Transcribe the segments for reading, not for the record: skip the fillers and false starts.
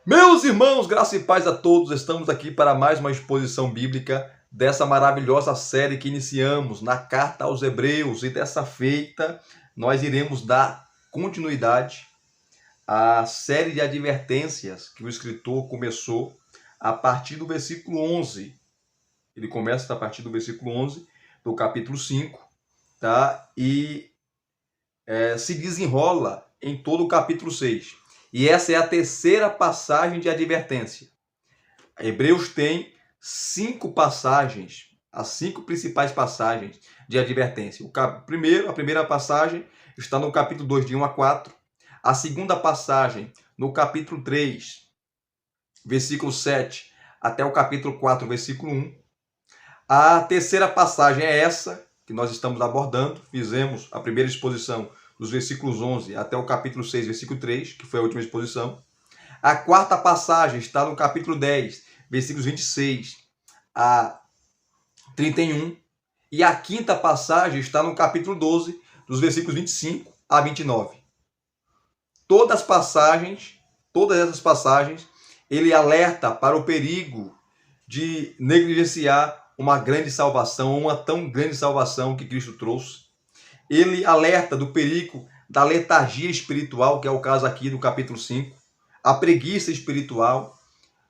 Meus irmãos, graça e paz a todos, estamos aqui para mais uma exposição bíblica dessa maravilhosa série que iniciamos na Carta aos Hebreus, e dessa feita nós iremos dar continuidade à série de advertências que o escritor começou a partir do versículo 11. Ele começa a partir do versículo 11 do capítulo 5, tá? E se desenrola em todo o capítulo 6. E essa é a terceira passagem de advertência. Hebreus tem 5 passagens, as 5 principais passagens de advertência. A primeira passagem está no capítulo 2, de 1 a 4. A segunda passagem no capítulo 3, versículo 7, até o capítulo 4, versículo 1. A terceira passagem é essa que nós estamos abordando. Fizemos a primeira exposição dos versículos 11 até o capítulo 6, versículo 3, que foi a última exposição. A quarta passagem está no capítulo 10, versículos 26 a 31. E a quinta passagem está no capítulo 12, dos versículos 25 a 29. Todas essas passagens, ele alerta para o perigo de negligenciar uma grande salvação, uma tão grande salvação que Cristo trouxe. Ele alerta do perigo da letargia espiritual, que é o caso aqui do capítulo 5, a preguiça espiritual,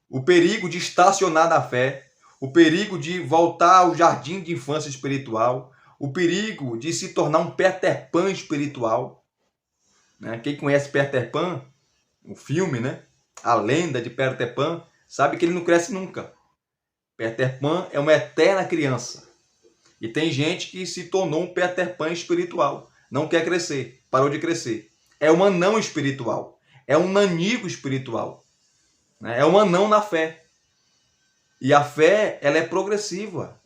o perigo de estacionar na fé, o perigo de voltar ao jardim de infância espiritual, o perigo de se tornar um Peter Pan espiritual. Quem conhece Peter Pan, o filme, a lenda de Peter Pan, sabe que ele não cresce nunca. Peter Pan é uma eterna criança. E tem gente que se tornou um Peter Pan espiritual. Não quer crescer, parou de crescer. É um anão espiritual. É um nanigo espiritual. É um anão na fé. E a fé, ela é progressiva.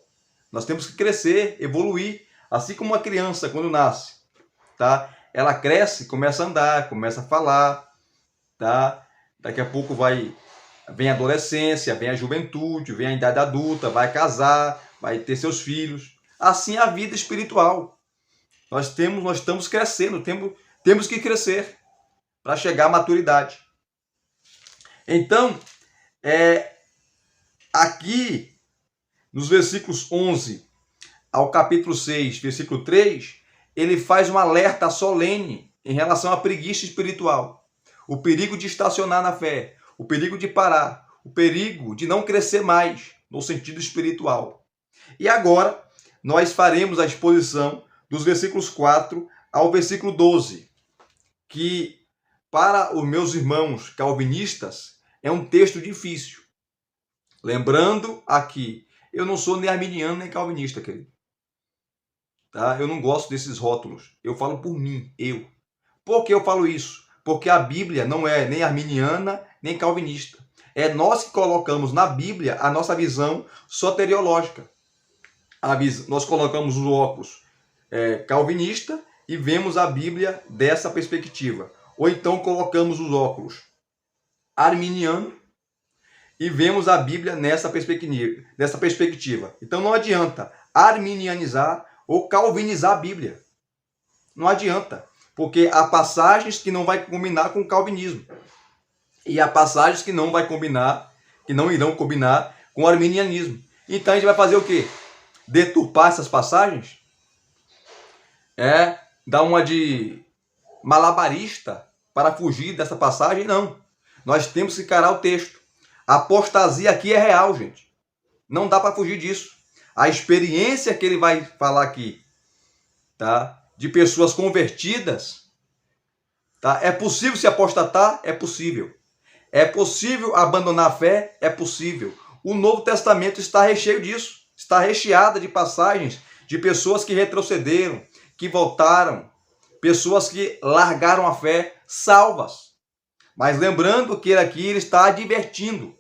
Nós temos que crescer, evoluir. Assim como uma criança, quando nasce, tá? Ela cresce, começa a andar, começa a falar, tá? Daqui a pouco vem a adolescência, vem a juventude, vem a idade adulta, vai casar, vai ter seus filhos. Assim é a vida espiritual. Nós estamos crescendo, temos que crescer para chegar à maturidade. Então, aqui, nos versículos 11 ao capítulo 6, versículo 3, ele faz um alerta solene em relação à preguiça espiritual. O perigo de estacionar na fé, o perigo de parar, o perigo de não crescer mais no sentido espiritual. E agora, nós faremos a exposição dos versículos 4 ao versículo 12, que para os meus irmãos calvinistas é um texto difícil. Lembrando aqui, eu não sou nem arminiano nem calvinista, querido. Tá? Eu não gosto desses rótulos. Eu falo por mim, eu. Por que eu falo isso? Porque a Bíblia não é nem arminiana nem calvinista. É nós que colocamos na Bíblia a nossa visão soteriológica. Nós colocamos os óculos calvinista e vemos a Bíblia dessa perspectiva. Ou então colocamos os óculos arminiano e vemos a Bíblia nessa perspectiva. Então não adianta arminianizar ou calvinizar a Bíblia. Não adianta, porque há passagens que não vai combinar com o calvinismo. E há passagens que não irão combinar com o arminianismo. Então a gente vai fazer o quê? Deturpar essas passagens? Dar uma de malabarista para fugir dessa passagem? Não. Nós temos que encarar o texto. A apostasia aqui é real, gente. Não dá para fugir disso. A experiência que ele vai falar aqui, tá? De pessoas convertidas, tá? É possível se apostatar? É possível. É possível abandonar a fé? É possível. O Novo Testamento está recheio disso. Está recheada de passagens de pessoas que retrocederam, que voltaram, pessoas que largaram a fé, salvas. Mas lembrando que aqui ele está advertindo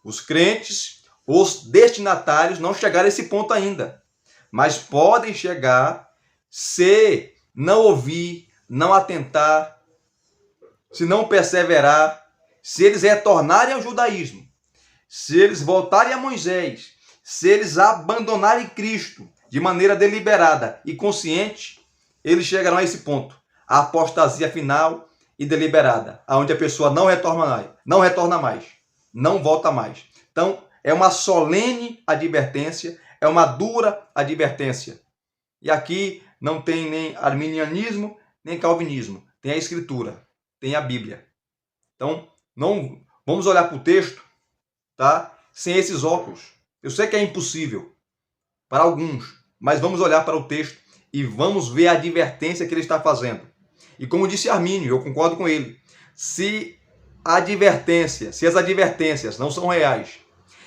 os crentes, os destinatários, não chegaram a esse ponto ainda. Mas podem chegar se não ouvir, não atentar, se não perseverar, se eles retornarem ao judaísmo, se eles voltarem a Moisés, se eles abandonarem Cristo de maneira deliberada e consciente, eles chegarão a esse ponto. A apostasia final e deliberada, aonde a pessoa não retorna mais, não volta mais. Então, é uma solene advertência, é uma dura advertência. E aqui não tem nem arminianismo, nem calvinismo. Tem a Escritura, tem a Bíblia. Então, não vamos olhar para o texto, tá? Sem esses óculos. Eu sei que é impossível para alguns, mas vamos olhar para o texto e vamos ver a advertência que ele está fazendo. E como disse Armínio, eu concordo com ele, se as advertências não são reais,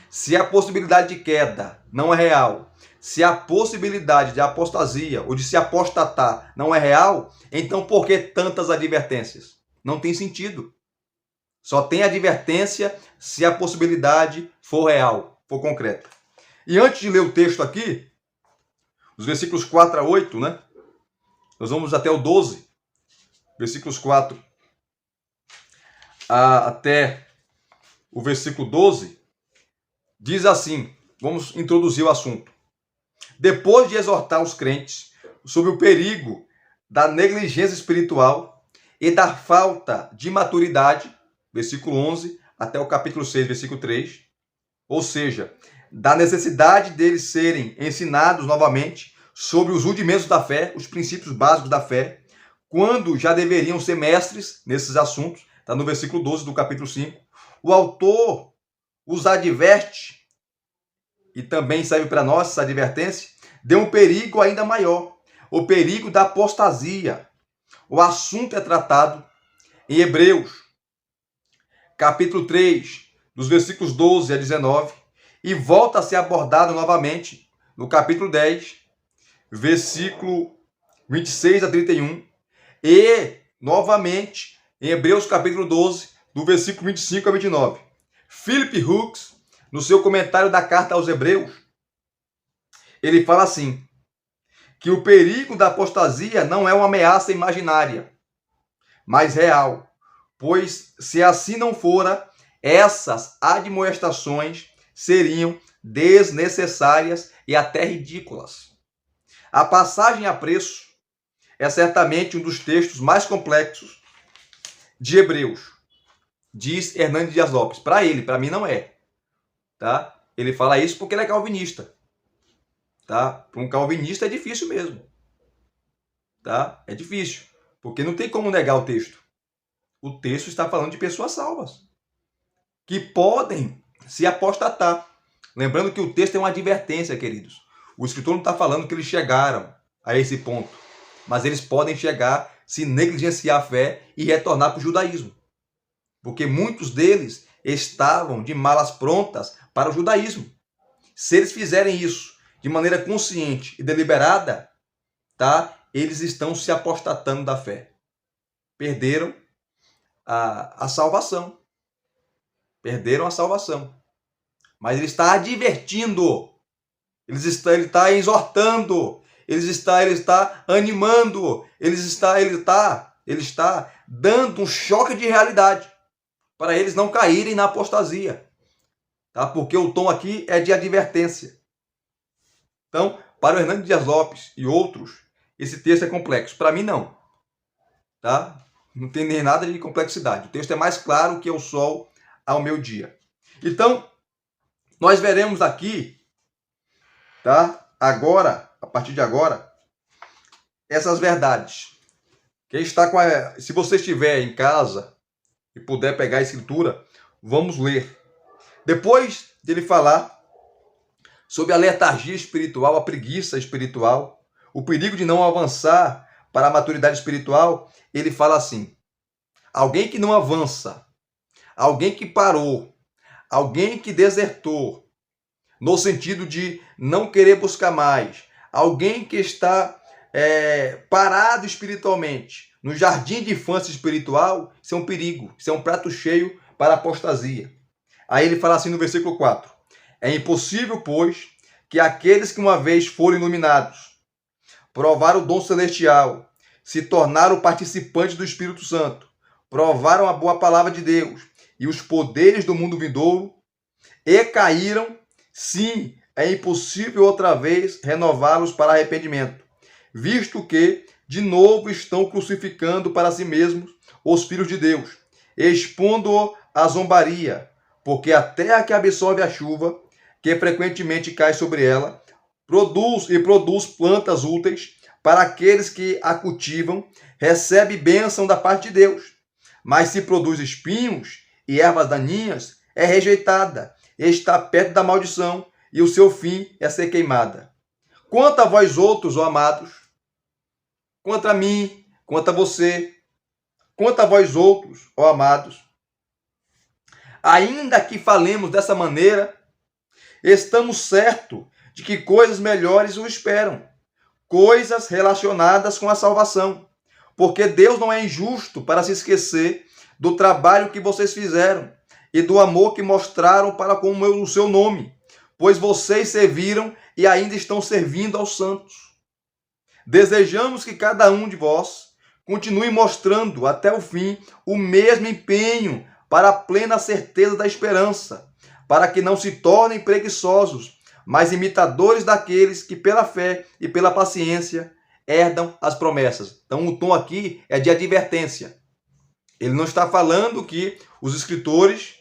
se a possibilidade de queda não é real, se a possibilidade de apostasia ou de se apostatar não é real, então por que tantas advertências? Não tem sentido. Só tem advertência se a possibilidade for real, for concreta. E antes de ler o texto aqui, os versículos 4 a 8, né? Nós vamos até o 12, versículos 4 até o versículo 12, diz assim, vamos introduzir o assunto. Depois de exortar os crentes sobre o perigo da negligência espiritual e da falta de maturidade, versículo 11 até o capítulo 6, versículo 3, ou seja, da necessidade deles serem ensinados novamente sobre os rudimentos da fé, os princípios básicos da fé, quando já deveriam ser mestres nesses assuntos, está no versículo 12 do capítulo 5. O autor os adverte, e também serve para nós essa advertência, de um perigo ainda maior, o perigo da apostasia. O assunto é tratado em Hebreus, capítulo 3, dos versículos 12 a 19, e volta a ser abordado novamente no capítulo 10, versículo 26 a 31, e novamente em Hebreus capítulo 12, do versículo 25 a 29. Philip Hooks, no seu comentário da carta aos Hebreus, ele fala assim, que o perigo da apostasia não é uma ameaça imaginária, mas real, pois se assim não fora, essas admoestações seriam desnecessárias e até ridículas. A passagem a preço é certamente um dos textos mais complexos de Hebreus, diz Hernandes Dias Lopes. Para ele, para mim não é. Tá? Ele fala isso porque ele é calvinista. Tá? Para um calvinista é difícil mesmo. Tá? É difícil, porque não tem como negar o texto. O texto está falando de pessoas salvas, que podem se apostatar. Lembrando que o texto é uma advertência, queridos. O escritor não está falando que eles chegaram a esse ponto, mas eles podem chegar, se negligenciar a fé e retornar para o judaísmo. Porque muitos deles estavam de malas prontas para o judaísmo. Se eles fizerem isso de maneira consciente e deliberada, tá? Eles estão se apostatando da fé. Perderam a salvação. Perderam a salvação. Mas ele está advertindo. Ele está exortando. Ele está animando. Ele está dando um choque de realidade para eles não caírem na apostasia. Tá? Porque o tom aqui é de advertência. Então, para o Hernandes Dias Lopes e outros, esse texto é complexo. Para mim, não. Tá? Não tem nem nada de complexidade. O texto é mais claro que o sol ao meio-dia. Então, nós veremos aqui, tá? Agora, a partir de agora, essas verdades. Quem está se você estiver em casa e puder pegar a escritura, vamos ler. Depois de ele falar sobre a letargia espiritual, a preguiça espiritual, o perigo de não avançar para a maturidade espiritual, ele fala assim: alguém que não avança, alguém que parou, alguém que desertou, no sentido de não querer buscar mais, alguém que está parado espiritualmente, no jardim de infância espiritual, isso é um perigo, isso é um prato cheio para a apostasia. Aí ele fala assim no versículo 4, é impossível, pois, que aqueles que uma vez foram iluminados, provaram o dom celestial, se tornaram participantes do Espírito Santo, provaram a boa palavra de Deus e os poderes do mundo vindouro, e caíram, sim, é impossível outra vez renová-los para arrependimento, visto que, de novo, estão crucificando para si mesmos os filhos de Deus, expondo-o à zombaria, porque a terra que absorve a chuva, que frequentemente cai sobre ela, produz plantas úteis para aqueles que a cultivam, recebe bênção da parte de Deus. Mas se produz espinhos e ervas daninhas, é rejeitada, está perto da maldição, e o seu fim é ser queimada. Quanto a vós outros, ó amados, quanto a mim, quanto a você, quanto a vós outros, ó amados, ainda que falemos dessa maneira, estamos certos de que coisas melhores o esperam, coisas relacionadas com a salvação, porque Deus não é injusto para se esquecer do trabalho que vocês fizeram e do amor que mostraram para com o seu nome, pois vocês serviram e ainda estão servindo aos santos. Desejamos que cada um de vós continue mostrando até o fim o mesmo empenho para a plena certeza da esperança, para que não se tornem preguiçosos, mas imitadores daqueles que pela fé e pela paciência herdam as promessas. Então o tom aqui é de advertência. Ele não está falando que os escritores,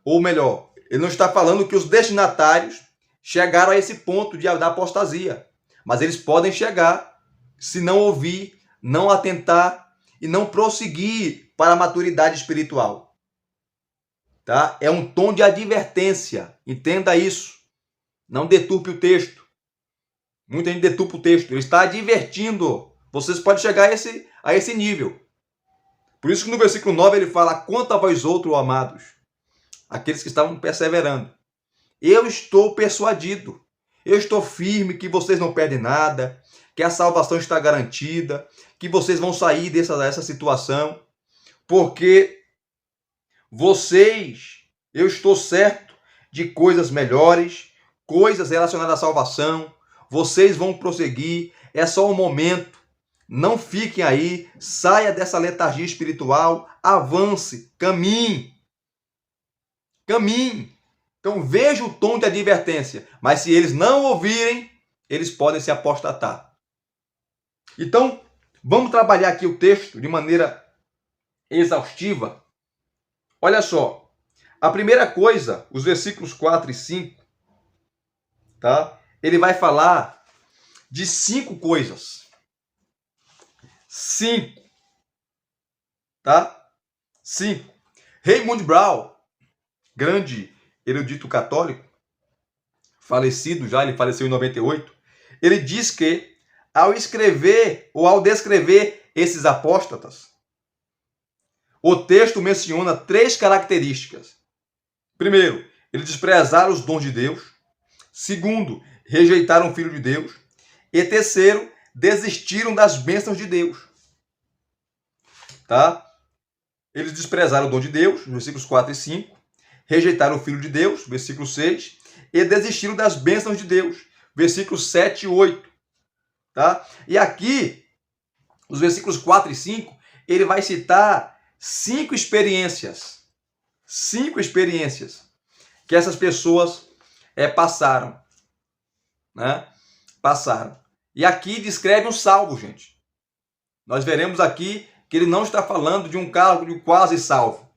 ou melhor, ele não está falando que os destinatários chegaram a esse ponto da apostasia. Mas eles podem chegar se não ouvir, não atentar e não prosseguir para a maturidade espiritual. É um tom de advertência. Entenda isso. Não deturpe o texto. Muita gente deturpa o texto. Ele está advertindo. Vocês podem chegar a esse nível. Por isso que no versículo 9 ele fala: quanto a vós outros, amados, aqueles que estavam perseverando, eu estou persuadido, eu estou firme que vocês não perdem nada, que a salvação está garantida, que vocês vão sair dessa situação, porque vocês, eu estou certo de coisas melhores, coisas relacionadas à salvação, vocês vão prosseguir, é só um momento. Não fiquem aí, saia dessa letargia espiritual, avance, caminhe. Caminhe. Então veja o tom de advertência. Mas se eles não ouvirem, eles podem se apostatar. Então, vamos trabalhar aqui o texto de maneira exaustiva. Olha só. A primeira coisa, os versículos 4 e 5, ele vai falar de 5 coisas. 5. 5. Raymond Brown, grande erudito católico, falecido já, ele faleceu em 98, ele diz que ao escrever ou ao descrever esses apóstatas, o texto menciona 3 características. Primeiro, eles desprezaram os dons de Deus. Segundo, rejeitaram o Filho de Deus. E terceiro, desistiram das bênçãos de Deus. Eles desprezaram o dom de Deus, versículos 4 e 5. Rejeitaram o Filho de Deus, versículo 6. E desistiram das bênçãos de Deus, versículos 7 e 8. E aqui, os versículos 4 e 5, ele vai citar 5 experiências. 5 experiências que essas pessoas passaram. Passaram. E aqui descreve um salvo, gente. Nós veremos aqui que ele não está falando de um caso de quase salvo.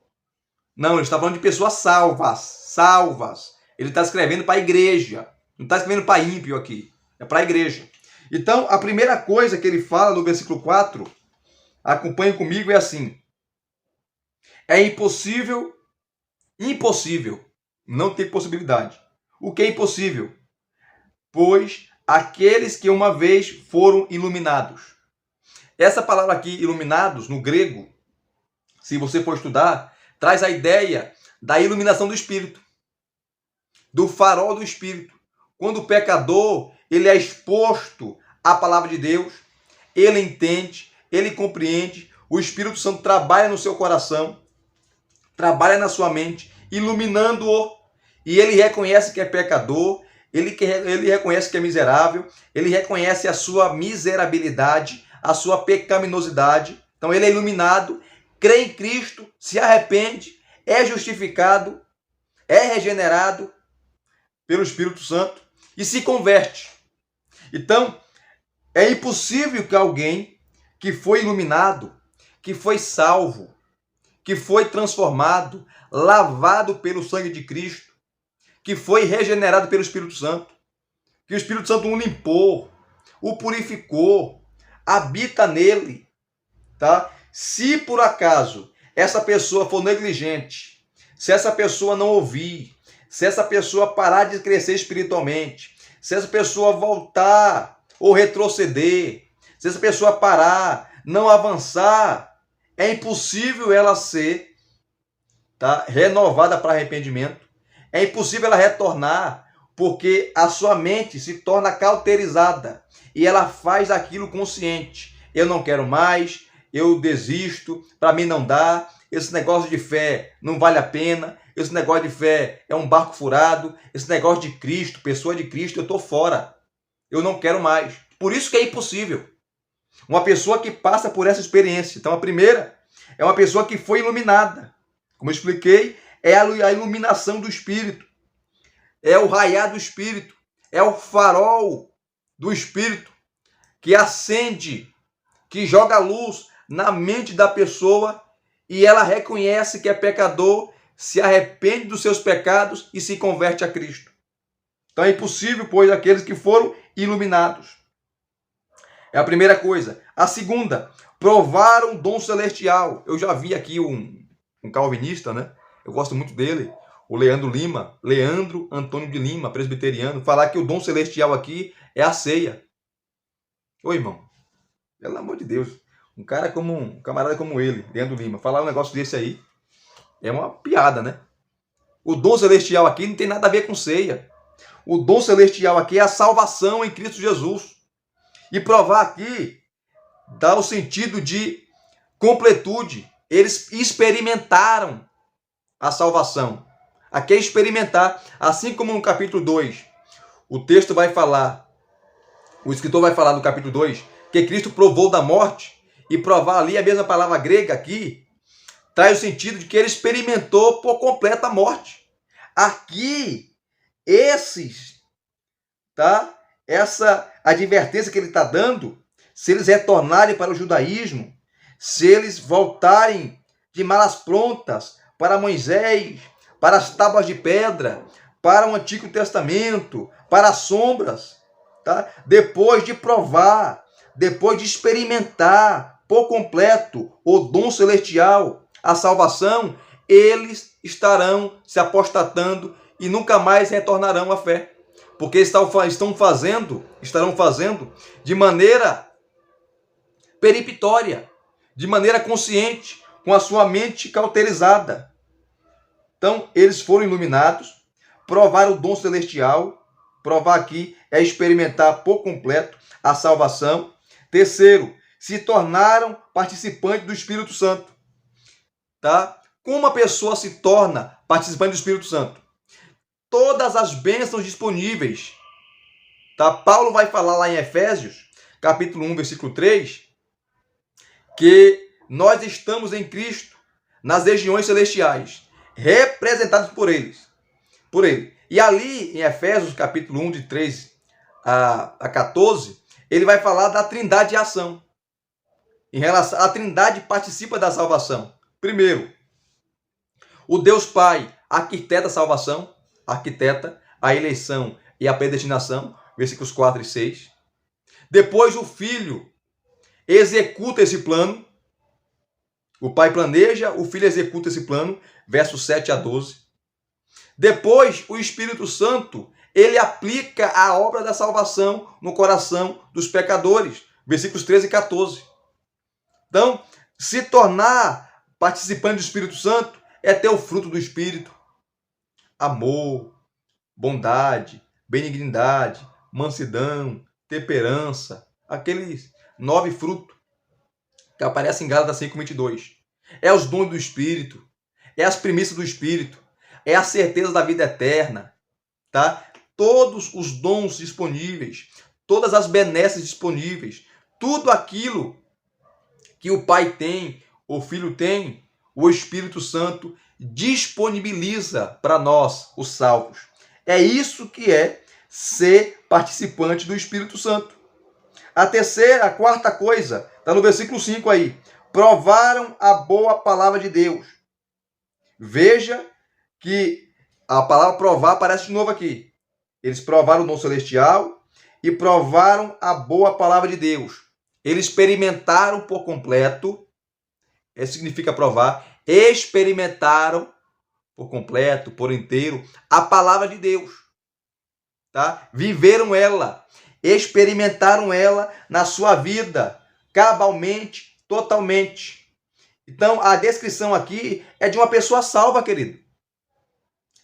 Não, ele está falando de pessoas salvas. Salvas. Ele está escrevendo para a igreja. Não está escrevendo para ímpio aqui. É para a igreja. Então, a primeira coisa que ele fala no versículo 4, acompanhe comigo, é assim: é impossível, não tem possibilidade. O que é impossível? Pois aqueles que uma vez foram iluminados. Essa palavra aqui, iluminados, no grego, se você for estudar, traz a ideia da iluminação do Espírito, do farol do Espírito. Quando o pecador ele é exposto à palavra de Deus, ele entende, ele compreende, o Espírito Santo trabalha no seu coração, trabalha na sua mente, iluminando-o, e ele reconhece que é pecador, ele reconhece que é miserável, ele reconhece a sua miserabilidade, a sua pecaminosidade. Então ele é iluminado, crê em Cristo, se arrepende, é justificado, é regenerado pelo Espírito Santo e se converte. Então, é impossível que alguém que foi iluminado, que foi salvo, que foi transformado, lavado pelo sangue de Cristo, que foi regenerado pelo Espírito Santo, que o Espírito Santo o limpou, o purificou, habita nele, tá? Se por acaso essa pessoa for negligente, se essa pessoa não ouvir, se essa pessoa parar de crescer espiritualmente, se essa pessoa voltar ou retroceder, se essa pessoa parar, não avançar, é impossível ela ser, tá, renovada para arrependimento. É impossível ela retornar, porque a sua mente se torna cauterizada e ela faz aquilo consciente. Eu não quero mais, eu desisto, para mim não dá, esse negócio de fé não vale a pena, esse negócio de fé é um barco furado, esse negócio de Cristo, pessoa de Cristo, eu estou fora, eu não quero mais. Por isso que é impossível. Uma pessoa que passa por essa experiência. Então a primeira é uma pessoa que foi iluminada. Como eu expliquei, é a iluminação do Espírito, é o raiar do Espírito, é o farol do Espírito que acende, que joga luz na mente da pessoa e ela reconhece que é pecador, se arrepende dos seus pecados e se converte a Cristo. Então é impossível, pois, aqueles que foram iluminados. É a primeira coisa. A segunda, provaram o dom celestial. Eu já vi aqui um calvinista, né? Eu gosto muito dele, o Leandro Lima, Leandro Antônio de Lima, presbiteriano, falar que o dom celestial aqui é a ceia. Ô irmão, pelo amor de Deus, um camarada como ele, Leandro Lima, falar um negócio desse aí é uma piada, né? O dom celestial aqui não tem nada a ver com ceia. O dom celestial aqui é a salvação em Cristo Jesus. E provar aqui dá o sentido de completude. Eles experimentaram a salvação. Aqui é experimentar, assim como no capítulo 2, o texto vai falar, o escritor vai falar no capítulo 2, que Cristo provou da morte, e provar ali a mesma palavra grega aqui, traz o sentido de que ele experimentou por completo a morte. Aqui, essa advertência que ele está dando, se eles retornarem para o judaísmo, se eles voltarem de malas prontas para Moisés, para as tábuas de pedra, para o Antigo Testamento, para as sombras, tá? Depois de provar, depois de experimentar por completo o dom celestial, a salvação, eles estarão se apostatando e nunca mais retornarão à fé. Porque estarão fazendo de maneira peremptória, de maneira consciente, com a sua mente cauterizada. Então, eles foram iluminados, provaram o dom celestial. Provar aqui é experimentar por completo a salvação. Terceiro, se tornaram participantes do Espírito Santo. Tá? Como a pessoa se torna participante do Espírito Santo? Todas as bênçãos disponíveis. Tá? Paulo vai falar lá em Efésios, capítulo 1, versículo 3, que nós estamos em Cristo nas regiões celestiais, representados por ele. E ali em Efésios, capítulo 1, de 3 a 14, ele vai falar da Trindade em ação. Em relação à Trindade, participa da salvação. Primeiro, o Deus Pai arquiteta a salvação, arquiteta a eleição e a predestinação, versículos 4 e 6. Depois o Filho executa esse plano. O Pai planeja, o Filho executa esse plano, versos 7 a 12. Depois o Espírito Santo, ele aplica a obra da salvação no coração dos pecadores, versículos 13 e 14. Então, se tornar participante do Espírito Santo é ter o fruto do Espírito. Amor, bondade, benignidade, mansidão, temperança, aqueles 9 frutos que aparecem em Gálatas 5:22. É os dons do Espírito, é as primícias do Espírito, é a certeza da vida eterna, tá? Todos os dons disponíveis, todas as benesses disponíveis, tudo aquilo que o Pai tem, o Filho tem, o Espírito Santo disponibiliza para nós, os salvos. É isso que é ser participante do Espírito Santo. A quarta coisa, está no versículo 5 aí. provaram a boa palavra de Deus. Veja que a palavra provar aparece de novo aqui. Eles provaram o dom celestial e provaram a boa palavra de Deus. Eles experimentaram por completo, isso significa provar, experimentaram por completo, por inteiro, a palavra de Deus. Tá? Viveram ela, experimentaram ela na sua vida, cabalmente, totalmente. Então, a descrição aqui é de uma pessoa salva, querido.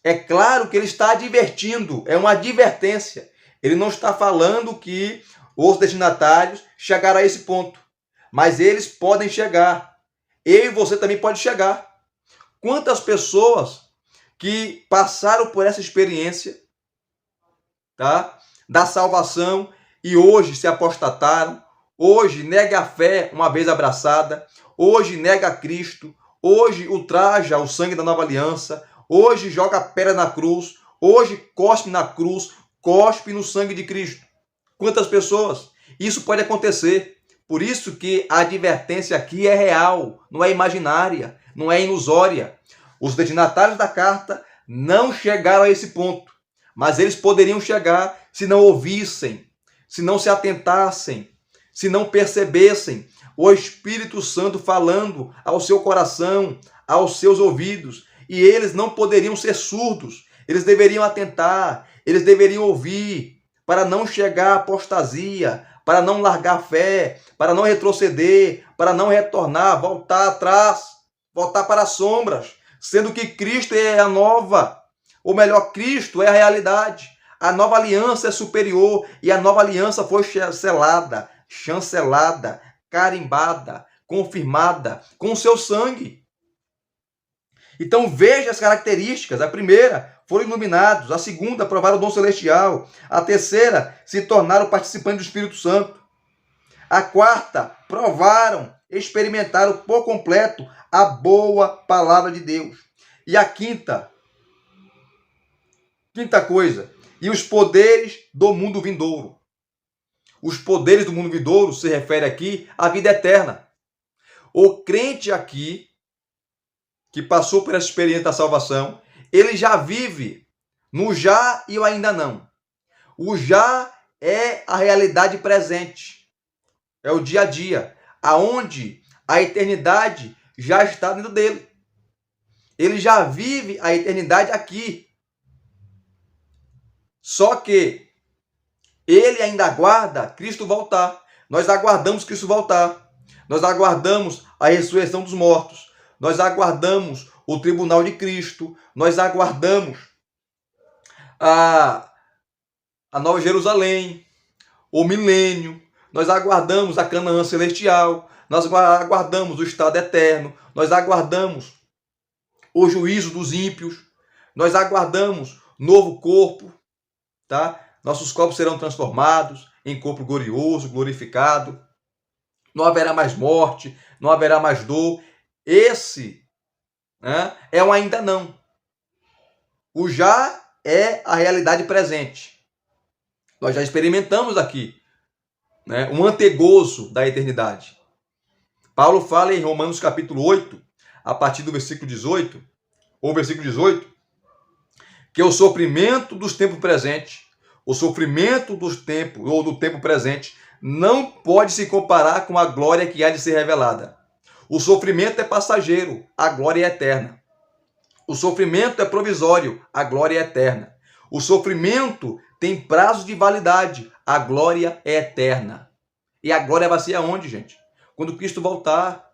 É claro que ele está advertindo, é uma advertência. Ele não está falando que os destinatários chegaram a esse ponto, mas eles podem chegar. Eu e você também pode chegar. Quantas pessoas que passaram por essa experiência, tá, da salvação e hoje se apostataram, hoje nega a fé uma vez abraçada, hoje nega Cristo, hoje ultraja o sangue da nova aliança, hoje joga pedra na cruz, hoje cospe na cruz, cospe no sangue de Cristo. Quantas pessoas? Isso pode acontecer. Por isso que a advertência aqui é real, não é imaginária, não é ilusória. Os destinatários da carta não chegaram a esse ponto, mas eles poderiam chegar se não ouvissem, se não se atentassem, se não percebessem o Espírito Santo falando ao seu coração, aos seus ouvidos. E eles não poderiam ser surdos, eles deveriam atentar, eles deveriam ouvir, para não chegar à apostasia, para não largar a fé, para não retroceder, para não retornar, voltar atrás, voltar para as sombras, sendo que Cristo é a nova, ou melhor, Cristo é a realidade. A nova aliança é superior e a nova aliança foi selada, chancelada, carimbada, confirmada com o seu sangue. Então veja as características. A primeira, foram iluminados. A segunda, provaram o dom celestial. A terceira, se tornaram participantes do Espírito Santo. A quarta, provaram, experimentaram por completo a boa palavra de Deus. E a quinta coisa, e os poderes do mundo vindouro. Os poderes do mundo vindouro se refere aqui à vida eterna. O crente aqui, que passou por essa experiência da salvação, ele já vive no já e o ainda não. O já é a realidade presente. É o dia a dia, aonde a eternidade já está dentro dele. Ele já vive a eternidade aqui. Só que ele ainda aguarda Cristo voltar. Nós aguardamos Cristo voltar. Nós aguardamos a ressurreição dos mortos. Nós aguardamos o tribunal de Cristo. Nós aguardamos a Nova Jerusalém, o milênio. Nós aguardamos a Canaã celestial. Nós aguardamos o estado eterno. Nós aguardamos o juízo dos ímpios. Nós aguardamos novo corpo. Tá? Nossos corpos serão transformados em corpo glorioso, glorificado. Não haverá mais morte, não haverá mais dor. Esse, né, é um ainda não. O já é a realidade presente. Nós já experimentamos aqui, né, um antegozo da eternidade. Paulo fala em Romanos capítulo 8, a partir do versículo 18, ou versículo 18, que o sofrimento dos tempos presentes, o sofrimento dos tempos, ou do tempo presente, não pode se comparar com a glória que há de ser revelada. O sofrimento é passageiro, a glória é eterna. O sofrimento é provisório, a glória é eterna. O sofrimento tem prazo de validade, a glória é eterna. E a glória vai ser aonde, gente? Quando Cristo voltar,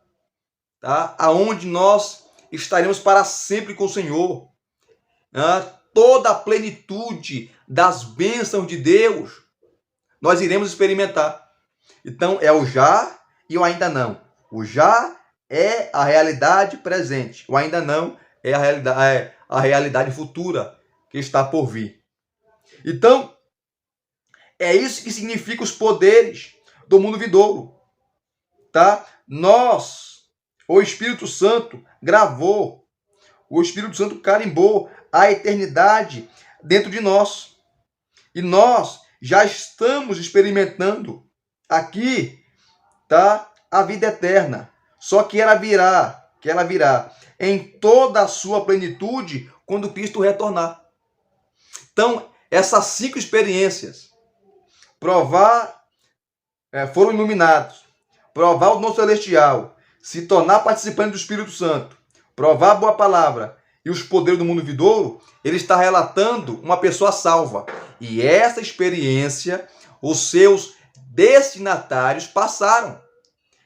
tá? Aonde nós estaremos para sempre com o Senhor. Toda a plenitude das bênçãos de Deus nós iremos experimentar. Então é o já e o ainda não. O já é a realidade presente. O ainda não é a realidade futura que está por vir. Então, é isso que significa os poderes do mundo vindouro. Tá? O Espírito Santo gravou, o Espírito Santo carimbou a eternidade dentro de nós. E nós já estamos experimentando aqui, tá, a vida eterna. Só que ela virá em toda a sua plenitude quando Cristo retornar. Então, essas 5 experiências, foram iluminados, provar o dom celestial, se tornar participante do Espírito Santo, provar a boa palavra e os poderes do mundo vindouro, ele está relatando uma pessoa salva. E essa experiência, os seus destinatários passaram.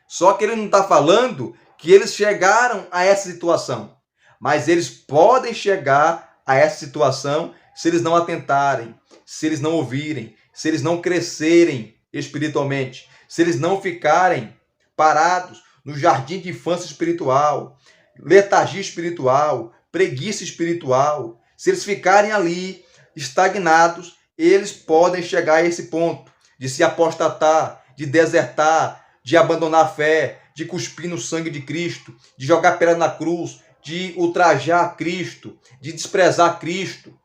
Só que ele não está falando que eles chegaram a essa situação. Mas eles podem chegar a essa situação se eles não atentarem, se eles não ouvirem, se eles não crescerem espiritualmente, se eles não ficarem parados no jardim de infância espiritual, letargia espiritual, preguiça espiritual, se eles ficarem ali estagnados, eles podem chegar a esse ponto de se apostatar, de desertar, de abandonar a fé, de cuspir no sangue de Cristo, de jogar pedra na cruz, de ultrajar Cristo, de desprezar Cristo.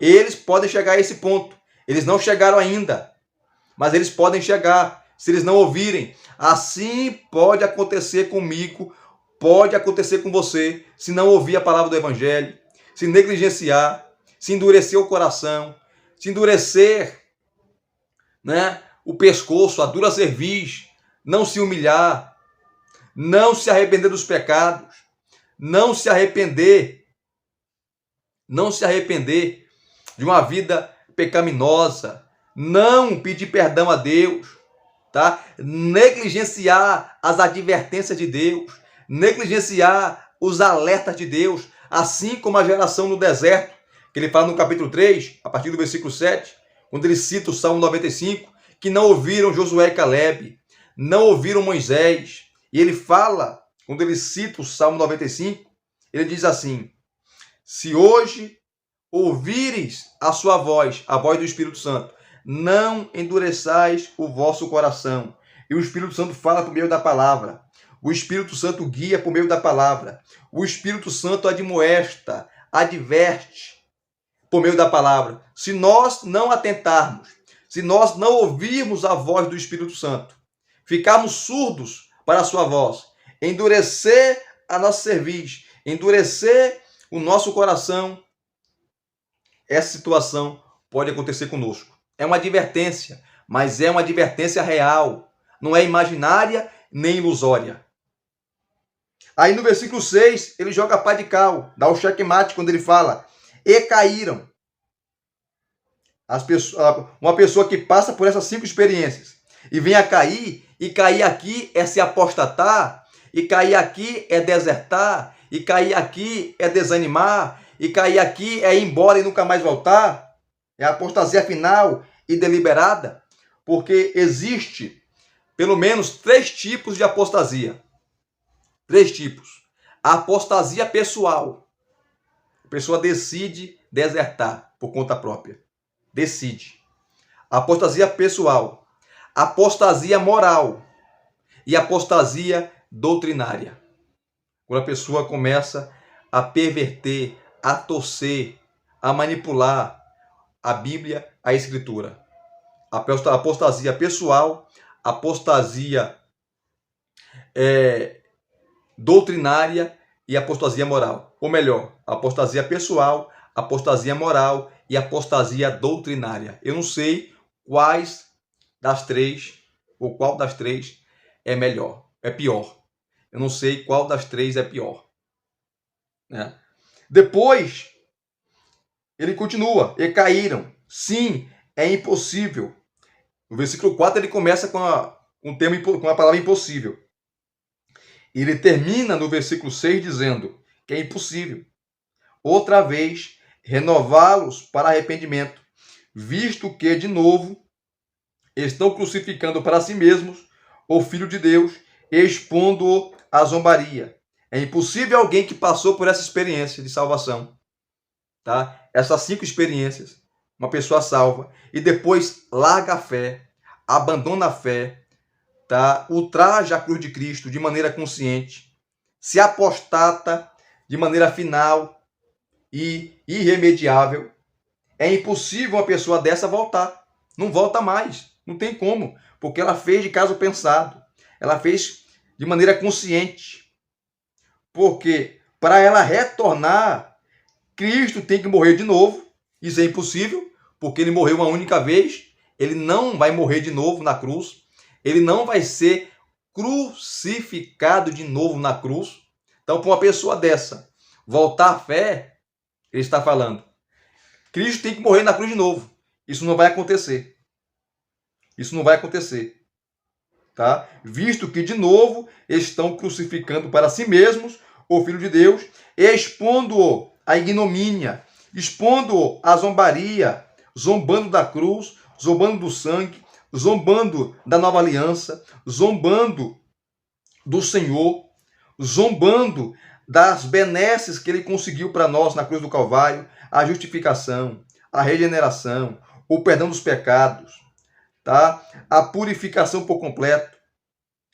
Eles podem chegar a esse ponto. Eles não chegaram ainda, mas eles podem chegar se eles não ouvirem. Assim pode acontecer comigo, pode acontecer com você, se não ouvir a palavra do Evangelho, se negligenciar, se endurecer o coração, se endurecer, o pescoço, a dura cerviz, não se humilhar, não se arrepender dos pecados, não se arrepender de uma vida pecaminosa, não pedir perdão a Deus, tá? Negligenciar as advertências de Deus, negligenciar os alertas de Deus, assim como a geração no deserto, que ele fala no capítulo 3, a partir do versículo 7, quando ele cita o Salmo 95, que não ouviram Josué e Caleb, não ouviram Moisés. E ele fala, quando ele cita o Salmo 95, ele diz assim: se hoje ouvires a sua voz, a voz do Espírito Santo, não endureçais o vosso coração. E o Espírito Santo fala por meio da palavra. O Espírito Santo guia por meio da palavra. O Espírito Santo admoesta, adverte por meio da palavra. Se nós não atentarmos, se nós não ouvirmos a voz do Espírito Santo, ficarmos surdos para a sua voz, endurecer a nossa cerviz, endurecer o nosso coração, essa situação pode acontecer conosco. É uma advertência, mas é uma advertência real. Não é imaginária nem ilusória. Aí no versículo 6, ele joga a pá de cal, dá o checkmate quando ele fala: e caíram. Uma pessoa que passa por essas 5 experiências e vem a cair, e cair aqui é se apostatar, e cair aqui é desertar, e cair aqui é desanimar, e cair aqui é ir embora e nunca mais voltar. É a apostasia final e deliberada, porque existe pelo menos 3 tipos de apostasia. 3 tipos. A apostasia pessoal. A pessoa decide desertar por conta própria. Decide. A apostasia pessoal. Apostasia moral. E apostasia doutrinária. Quando a pessoa começa a perverter, a torcer, a manipular a Bíblia, a Escritura. A apostasia pessoal, apostasia doutrinária e apostasia moral. Ou melhor, apostasia pessoal, apostasia moral e apostasia doutrinária. Eu não sei quais das 3, ou qual das 3 é melhor, é pior. Eu não sei qual das 3 é pior. Depois, ele continua: e caíram. Sim, é impossível. No versículo 4 ele começa com a palavra impossível. Ele termina no versículo 6 dizendo que é impossível. Outra vez, renová-los para arrependimento, visto que, de novo, estão crucificando para si mesmos o Filho de Deus, expondo-o à zombaria. É impossível alguém que passou por essa experiência de salvação, tá? Essas 5 experiências, uma pessoa salva, e depois larga a fé, abandona a fé, tá? Ultraja a cruz de Cristo de maneira consciente, se apostata de maneira final e irremediável. É impossível uma pessoa dessa voltar. Não volta mais. Não tem como, porque ela fez de caso pensado. Ela fez de maneira consciente. Porque para ela retornar, Cristo tem que morrer de novo. Isso é impossível, porque ele morreu uma única vez. Ele não vai morrer de novo na cruz. Ele não vai ser crucificado de novo na cruz. Então, para uma pessoa dessa voltar à fé, ele está falando, Cristo tem que morrer na cruz de novo. Isso não vai acontecer. Isso não vai acontecer. Tá? Visto que, de novo, estão crucificando para si mesmos o Filho de Deus, expondo-o à ignomínia, expondo-o à zombaria, zombando da cruz, zombando do sangue, zombando da nova aliança, zombando do Senhor, zombando das benesses que ele conseguiu para nós na cruz do Calvário, a justificação, a regeneração, o perdão dos pecados, tá? A purificação por completo.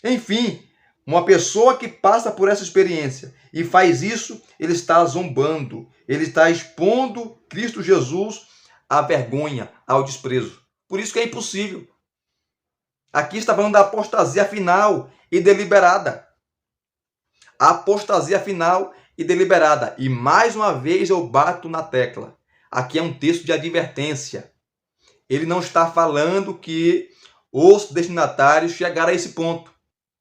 Enfim, uma pessoa que passa por essa experiência e faz isso, ele está zombando, ele está expondo Cristo Jesus à vergonha, ao desprezo. Por isso que é impossível. Aqui está falando da apostasia final e deliberada. A apostasia final e deliberada. E mais uma vez eu bato na tecla. Aqui é um texto de advertência. Ele não está falando que os destinatários chegaram a esse ponto.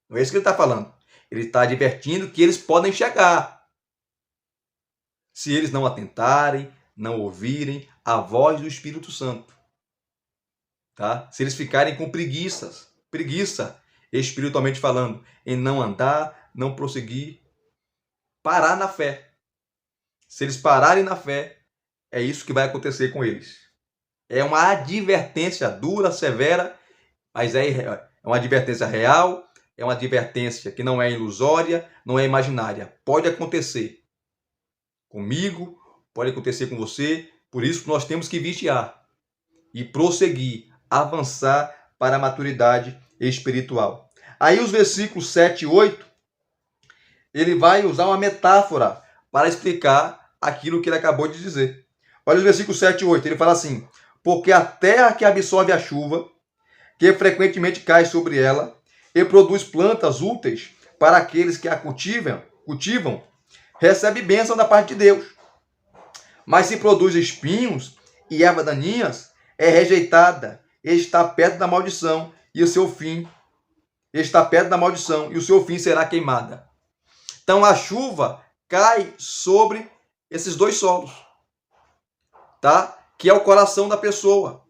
Não é isso que ele está falando. Ele está advertindo que eles podem chegar. Se eles não atentarem, não ouvirem a voz do Espírito Santo. Tá? Se eles ficarem com preguiça, espiritualmente falando, em não andar, não prosseguir, parar na fé. Se eles pararem na fé, é isso que vai acontecer com eles. É uma advertência dura, severa, mas é uma advertência real, é uma advertência que não é ilusória, não é imaginária. Pode acontecer comigo, pode acontecer com você, por isso nós temos que vigiar e prosseguir, avançar para a maturidade espiritual. Aí os versículos 7 e 8, ele vai usar uma metáfora para explicar aquilo que ele acabou de dizer. Olha os versículos 7 e 8, ele fala assim, porque a terra que absorve a chuva, que frequentemente cai sobre ela, e produz plantas úteis para aqueles que a cultivam, recebe bênção da parte de Deus. Mas se produz espinhos e ervas daninhas, é rejeitada, está perto da maldição, e o seu fim está perto da maldição, e o seu fim será queimada. Então a chuva cai sobre esses dois solos, tá? Que é o coração da pessoa.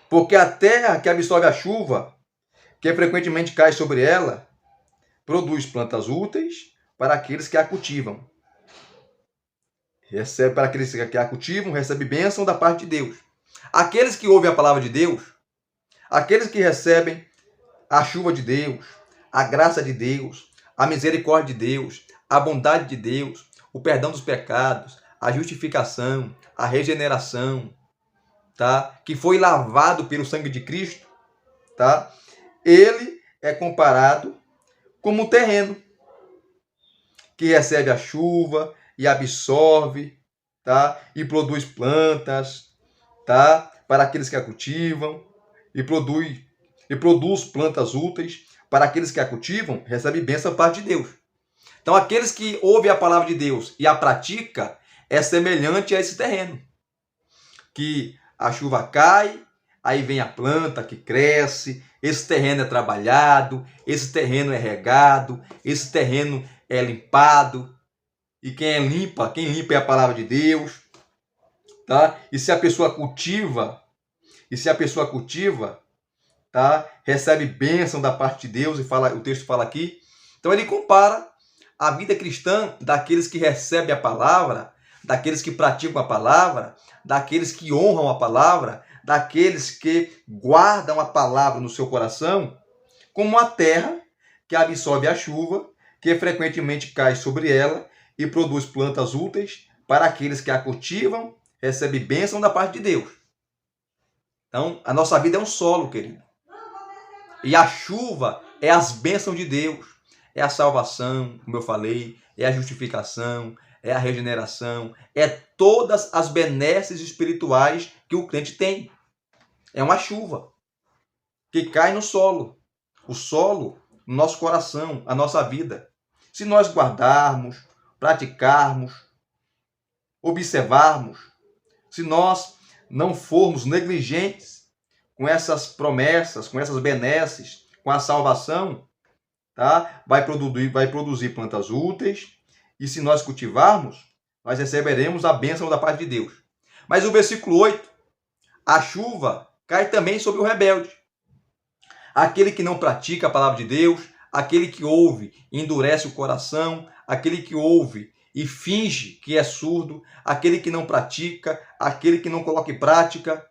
Porque a terra que absorve a chuva, que frequentemente cai sobre ela, produz plantas úteis para aqueles que a cultivam. Para aqueles que a cultivam, recebe bênção da parte de Deus. Aqueles que ouvem a palavra de Deus, aqueles que recebem a chuva de Deus, a graça de Deus, a misericórdia de Deus, a bondade de Deus, o perdão dos pecados, a justificação, a regeneração, tá? Que foi lavado pelo sangue de Cristo, tá? Ele é comparado como um terreno que recebe a chuva e absorve, tá? E produz plantas, tá? Para aqueles que a cultivam, e produz plantas úteis para aqueles que a cultivam, recebe bênção da parte de Deus. Então, aqueles que ouvem a palavra de Deus e a pratica, é semelhante a esse terreno, que a chuva cai, aí vem a planta que cresce, esse terreno é trabalhado, esse terreno é regado, esse terreno é limpado, e quem limpa é a palavra de Deus, tá? E se a pessoa cultiva, tá? Recebe bênção da parte de Deus, o texto fala aqui. Então ele compara a vida cristã daqueles que recebem a palavra, daqueles que praticam a palavra, daqueles que honram a palavra, daqueles que guardam a palavra no seu coração, como a terra que absorve a chuva, que frequentemente cai sobre ela e produz plantas úteis para aqueles que a cultivam, recebe bênção da parte de Deus. Então, a nossa vida é um solo, querido. E a chuva é as bênçãos de Deus. É a salvação, como eu falei, é a justificação, é a regeneração, é todas as benesses espirituais que o crente tem. É uma chuva que cai no solo. O solo, no nosso coração, a nossa vida. Se nós guardarmos, praticarmos, observarmos, se nós não formos negligentes com essas promessas, com essas benesses, com a salvação, tá? Vai produzir plantas úteis, e se nós cultivarmos, nós receberemos a bênção da parte de Deus. Mas o versículo 8, a chuva cai também sobre o rebelde. Aquele que não pratica a palavra de Deus, aquele que ouve e endurece o coração, aquele que ouve e finge que é surdo, aquele que não pratica, aquele que não coloca em prática.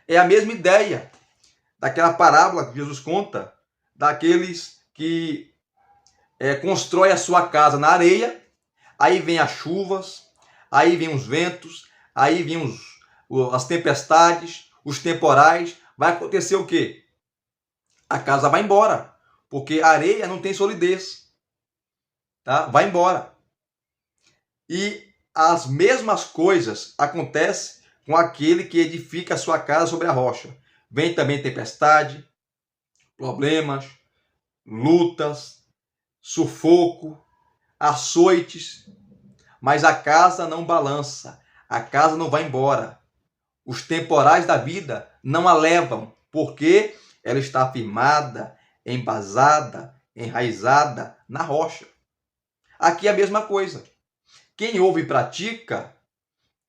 É a mesma ideia daquela parábola que Jesus conta, daqueles que constroem a sua casa na areia, aí vem as chuvas, aí vem os ventos, aí vem as tempestades, os temporais. Vai acontecer o quê? A casa vai embora, porque a areia não tem solidez, tá? Vai embora. E as mesmas coisas acontecem com aquele que edifica a sua casa sobre a rocha. Vem também tempestade, problemas, lutas, sufoco, açoites, mas a casa não balança, a casa não vai embora. Os temporais da vida não a levam, porque ela está firmada, embasada, enraizada na rocha. Aqui é a mesma coisa. Quem ouve e pratica,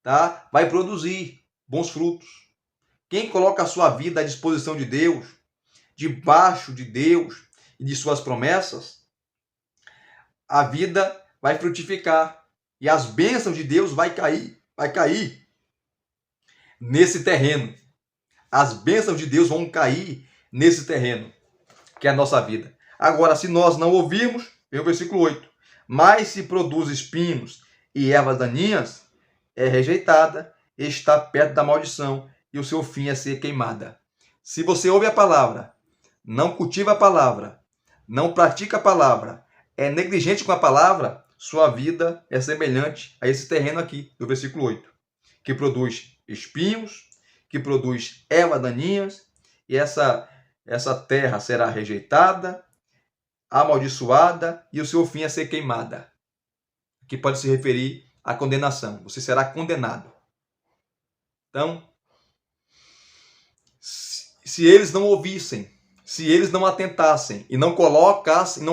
tá, vai produzir bons frutos. Quem coloca a sua vida à disposição de Deus, debaixo de Deus e de suas promessas, a vida vai frutificar e as bênçãos de Deus vai cair nesse terreno. As bênçãos de Deus vão cair nesse terreno, que é a nossa vida. Agora, se nós não ouvirmos, vem o versículo 8, mas se produz espinhos e ervas daninhas, é rejeitada, está perto da maldição, e o seu fim é ser queimada. Se você ouve a palavra, não cultiva a palavra, não pratica a palavra, é negligente com a palavra, sua vida é semelhante a esse terreno aqui, do versículo 8, que produz espinhos, que produz ervas daninhas, e essa terra será rejeitada, amaldiçoada, e o seu fim é ser queimada. Que pode se referir à condenação. Você será condenado. Então, se eles não ouvissem, se eles não atentassem e não colocassem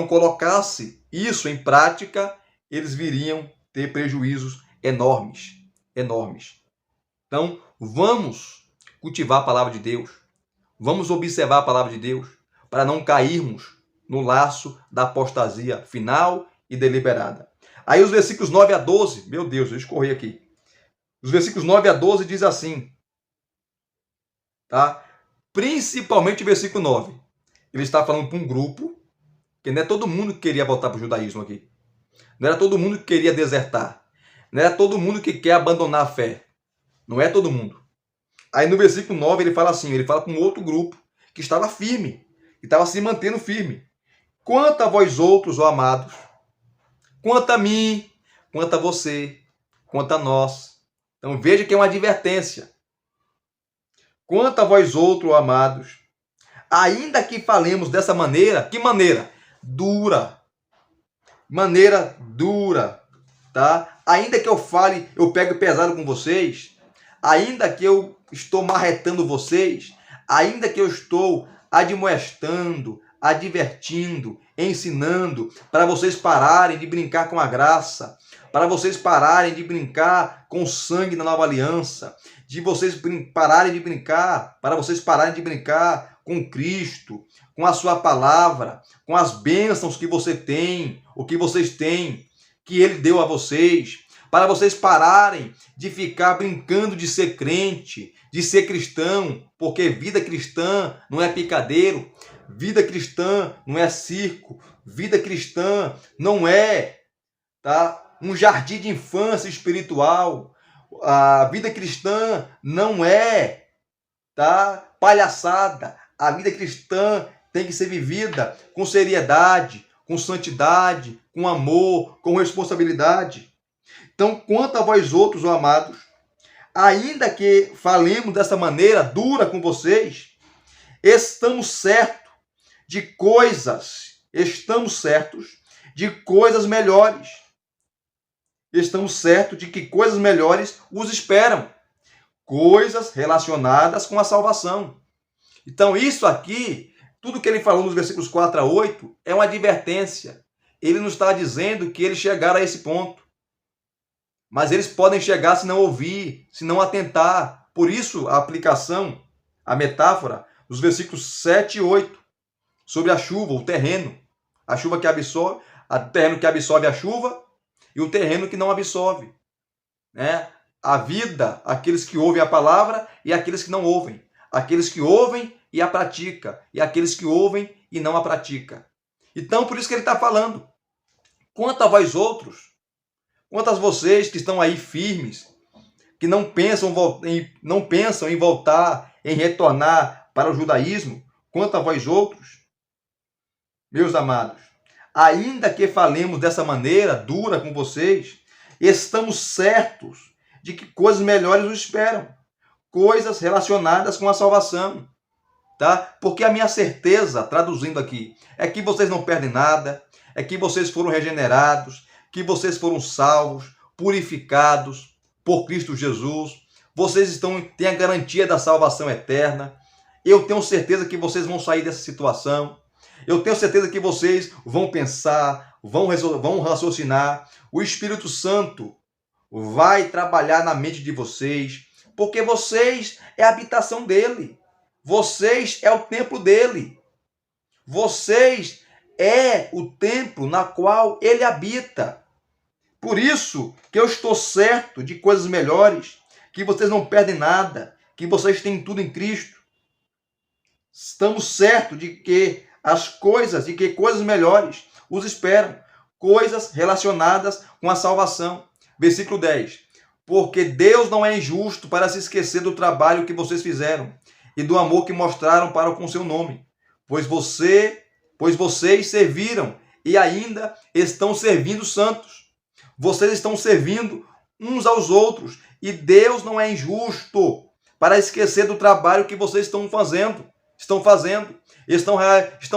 isso em prática, eles viriam ter prejuízos enormes, enormes. Então, vamos cultivar a palavra de Deus, vamos observar a palavra de Deus, para não cairmos no laço da apostasia final e deliberada. Aí os versículos 9 a 12, meu Deus, eu escorri aqui. Os versículos 9 a 12 diz assim, tá? Principalmente o versículo 9. Ele está falando para um grupo, que não é todo mundo que queria voltar para o judaísmo aqui. Não era todo mundo que queria desertar. Não era todo mundo que quer abandonar a fé. Não é todo mundo. Aí no versículo 9 ele fala assim, ele fala para um outro grupo que estava firme, que estava se mantendo firme. Quanto a vós outros, ó amados, quanto a mim, quanto a você, quanto a nós. Então veja que é uma advertência. Quanto a vós outros, ó amados, ainda que falemos dessa maneira, que maneira? Dura. Maneira dura, tá? Ainda que eu fale, eu pego pesado com vocês, ainda que eu estou marretando vocês, ainda que eu estou admoestando, advertindo, ensinando, para vocês pararem de brincar com a graça, para vocês pararem de brincar com o sangue da nova aliança, de vocês pararem de brincar, para vocês pararem de brincar com Cristo, com a sua palavra, com as bênçãos que você tem, o que vocês têm, que Ele deu a vocês, para vocês pararem de ficar brincando de ser crente, de ser cristão, porque vida cristã não é picadeiro, vida cristã não é circo, vida cristã não é, tá, um jardim de infância espiritual, a vida cristã não é, tá, palhaçada, a vida cristã tem que ser vivida com seriedade, com santidade, com amor, com responsabilidade. Então, quanto a vós outros, ó amados, ainda que falemos dessa maneira dura com vocês, estamos certos de coisas melhores. Estamos certos de que coisas melhores os esperam. Coisas relacionadas com a salvação. Então, isso aqui, tudo que ele falou nos versículos 4 a 8, é uma advertência. Ele não está dizendo que eles chegaram a esse ponto. Mas eles podem chegar se não ouvir, se não atentar. Por isso, a aplicação, a metáfora, dos versículos 7 e 8, sobre a chuva, o terreno. A chuva que absorve, o terreno que absorve a chuva e o terreno que não absorve. Né? A vida, aqueles que ouvem a palavra e aqueles que não ouvem. Aqueles que ouvem e a pratica, e aqueles que ouvem e não a pratica. Então, por isso que ele está falando. Quanto a vós outros, quanto a vocês que estão aí firmes, que não pensam em voltar, em retornar para o judaísmo, quanto a vós outros, meus amados, ainda que falemos dessa maneira dura com vocês, estamos certos de que coisas melhores os esperam, coisas relacionadas com a salvação, tá? Porque a minha certeza, traduzindo aqui, é que vocês não perdem nada, é que vocês foram regenerados, que vocês foram salvos, purificados por Cristo Jesus, vocês têm a garantia da salvação eterna. Eu tenho certeza que vocês vão sair dessa situação. Eu tenho certeza que vocês vão pensar, vão raciocinar. O Espírito Santo vai trabalhar na mente de vocês, porque vocês é a habitação dele. Vocês é o templo dele. Vocês é o templo na qual ele habita. Por isso que eu estou certo de coisas melhores, que vocês não perdem nada, que vocês têm tudo em Cristo. Estamos certos de que coisas melhores os esperam, coisas relacionadas com a salvação. Versículo 10. Porque Deus não é injusto para se esquecer do trabalho que vocês fizeram e do amor que mostraram para com seu nome, pois vocês serviram e ainda estão servindo santos. Vocês estão servindo uns aos outros e Deus não é injusto para esquecer do trabalho que vocês estão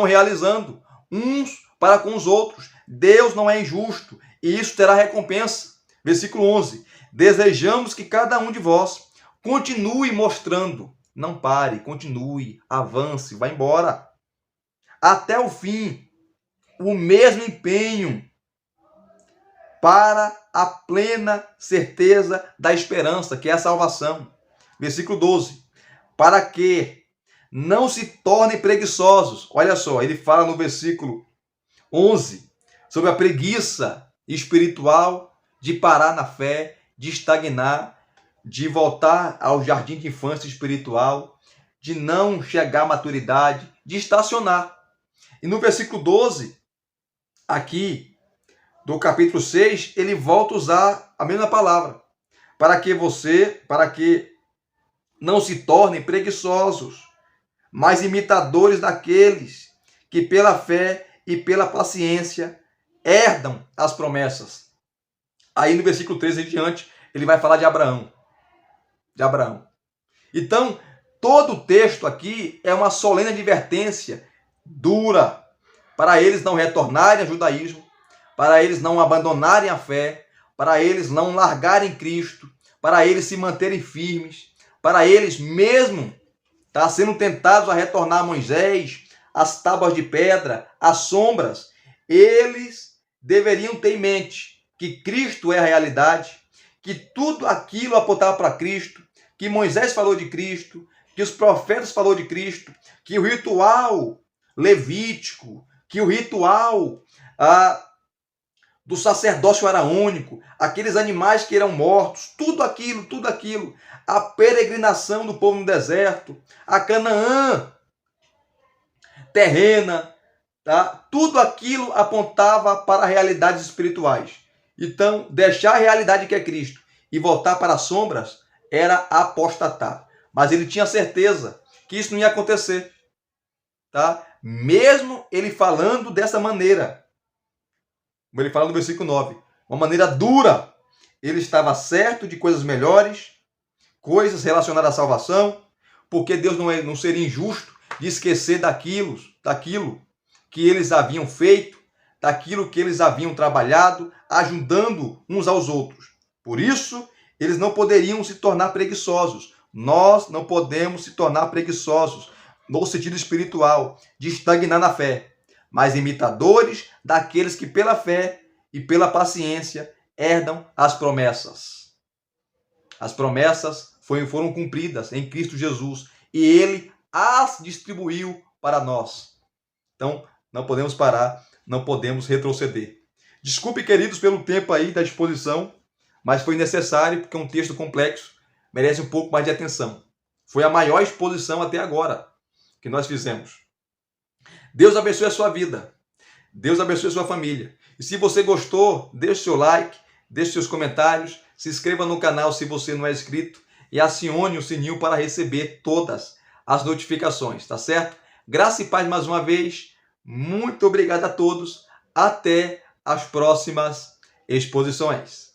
realizando uns para com os outros. Deus não é injusto e isso terá recompensa. Versículo 11. Desejamos que cada um de vós continue mostrando, não pare, continue, avance, vá embora, até o fim, o mesmo empenho para a plena certeza da esperança, que é a salvação. Versículo 12. Para que não se tornem preguiçosos. Olha só, ele fala no versículo 11 sobre a preguiça espiritual de parar na fé, de estagnar, de voltar ao jardim de infância espiritual, de não chegar à maturidade, de estacionar. E no versículo 12, aqui do capítulo 6, ele volta a usar a mesma palavra. Para que não se tornem preguiçosos, mas imitadores daqueles que pela fé e pela paciência herdam as promessas. Aí no versículo 13 em diante, ele vai falar de Abraão. Então, todo o texto aqui é uma solene advertência dura para eles não retornarem ao judaísmo, para eles não abandonarem a fé, para eles não largarem Cristo, para eles se manterem firmes, para eles mesmo sendo tentados a retornar a Moisés, as tábuas de pedra, as sombras, eles deveriam ter em mente que Cristo é a realidade, que tudo aquilo apontava para Cristo, que Moisés falou de Cristo, que os profetas falaram de Cristo, que o ritual levítico, que o ritual do sacerdócio araônico, aqueles animais que eram mortos, tudo aquilo, a peregrinação do povo no deserto, a Canaã terrena, tudo aquilo apontava para realidades espirituais. Então, deixar a realidade que é Cristo e voltar para as sombras era apostatar. Mas ele tinha certeza que isso não ia acontecer. Mesmo ele falando dessa maneira, como ele fala no versículo 9, uma maneira dura, ele estava certo de coisas melhores, coisas relacionadas à salvação, porque Deus não seria injusto de esquecer daquilo que eles haviam feito, daquilo que eles haviam trabalhado, ajudando uns aos outros. Por isso, eles não poderiam se tornar preguiçosos. Nós não podemos se tornar preguiçosos no sentido espiritual, de estagnar na fé, mas imitadores daqueles que pela fé e pela paciência herdam as promessas. As promessas foram cumpridas em Cristo Jesus e Ele as distribuiu para nós. Então, não podemos parar, não podemos retroceder. Desculpe, queridos, pelo tempo aí da exposição, mas foi necessário porque é um texto complexo, merece um pouco mais de atenção. Foi a maior exposição até agora que nós fizemos. Deus abençoe a sua vida. Deus abençoe a sua família. E se você gostou, deixe seu like, deixe seus comentários, se inscreva no canal se você não é inscrito e acione o sininho para receber todas as notificações, tá certo? Graça e paz mais uma vez. Muito obrigado a todos. Até as próximas exposições.